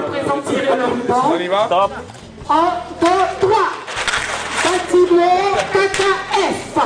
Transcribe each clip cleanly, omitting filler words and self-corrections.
présenter le ruban. On y va. Stop. 1, 2, 3. Bâtiment KKF.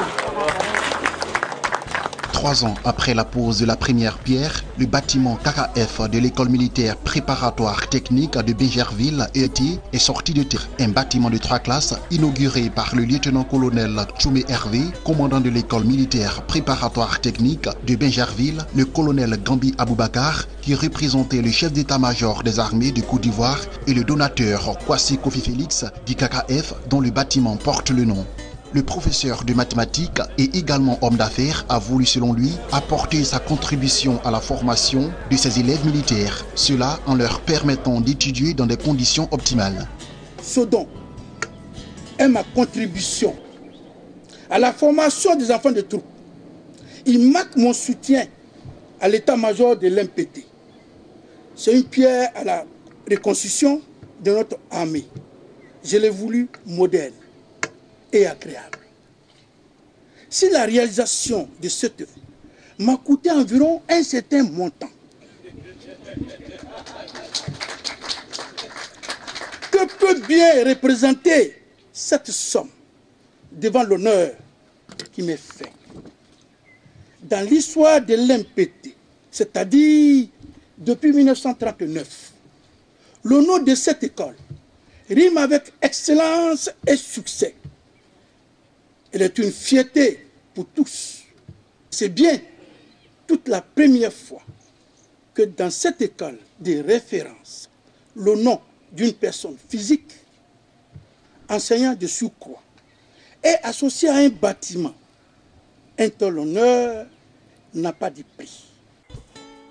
3 ans après la pose de la première pierre, le bâtiment KKF de l'école militaire préparatoire technique de Bingerville est sorti de terre. Un bâtiment de 3 classes inauguré par le lieutenant-colonel Tchoumé Hervé, commandant de l'école militaire préparatoire technique de Bingerville, le colonel Gambi Aboubakar, qui représentait le chef d'état-major des armées de Côte d'Ivoire, et le donateur Kwasi Kofi Félix du KKF dont le bâtiment porte le nom. Le professeur de mathématiques et également homme d'affaires a voulu, selon lui, apporter sa contribution à la formation de ses élèves militaires, cela en leur permettant d'étudier dans des conditions optimales. Ce don est ma contribution à la formation des enfants de troupe. Il marque mon soutien à l'état-major de l'MPT. C'est une pierre à la reconstruction de notre armée. Je l'ai voulu moderne et agréable. Si la réalisation de cette œuvre m'a coûté environ un certain montant, que peut bien représenter cette somme devant l'honneur qui m'est fait? Dans l'histoire de l'MPT, c'est-à-dire depuis 1939, le nom de cette école rime avec excellence et succès. Elle est une fierté pour tous. C'est bien toute la première fois que dans cette école de référence, le nom d'une personne physique, enseignant de surcroît, est associé à un bâtiment. Un tel honneur n'a pas de prix.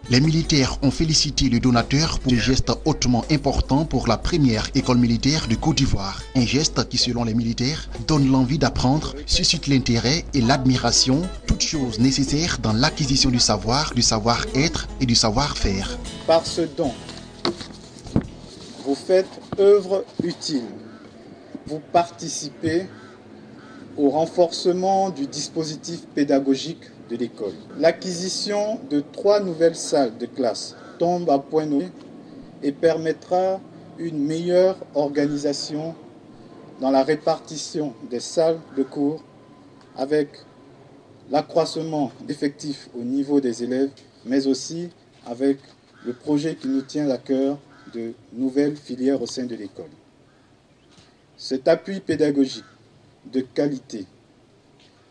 Les militaires ont félicité le donateur pour ce geste hautement important pour la première école militaire de Côte d'Ivoire. Un geste qui, selon les militaires, donne l'envie d'apprendre, suscite l'intérêt et l'admiration, toutes choses nécessaires dans l'acquisition du savoir-être et du savoir-faire. Par ce don, vous faites œuvre utile. Vous participez au renforcement du dispositif pédagogique de l'école. L'acquisition de 3 nouvelles salles de classe tombe à point nommé et permettra une meilleure organisation dans la répartition des salles de cours avec l'accroissement d'effectifs au niveau des élèves, mais aussi avec le projet qui nous tient à cœur de nouvelles filières au sein de l'école. Cet appui pédagogique de qualité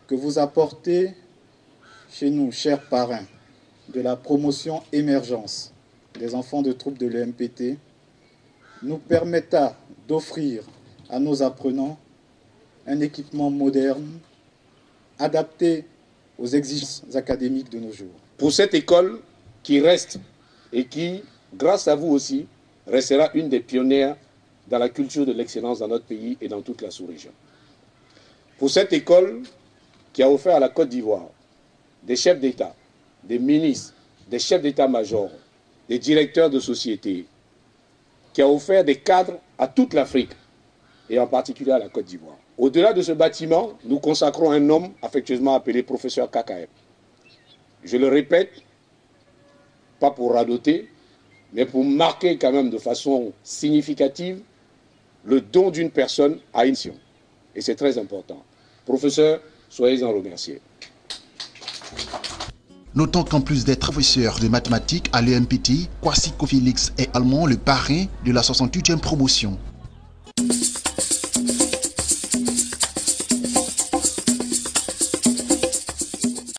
que vous apportez chez nous, chers parrains, de la promotion émergence des enfants de troupe de l'EMPT, nous permettra d'offrir à nos apprenants un équipement moderne, adapté aux exigences académiques de nos jours. Pour cette école qui reste et qui, grâce à vous aussi, restera une des pionnières dans la culture de l'excellence dans notre pays et dans toute la sous-région. Pour cette école qui a offert à la Côte d'Ivoire des chefs d'État, des ministres, des chefs d'État-major, des directeurs de société, qui a offert des cadres à toute l'Afrique, et en particulier à la Côte d'Ivoire. Au-delà de ce bâtiment, nous consacrons un homme affectueusement appelé professeur KKF. Je le répète, pas pour radoter, mais pour marquer quand même de façon significative le don d'une personne à une mission. Et c'est très important. Professeur, soyez-en remerciés. Notons qu'en plus d'être professeur de mathématiques à l'EMPT, Kwasi Kofi Félix est également le parrain de la 68e promotion.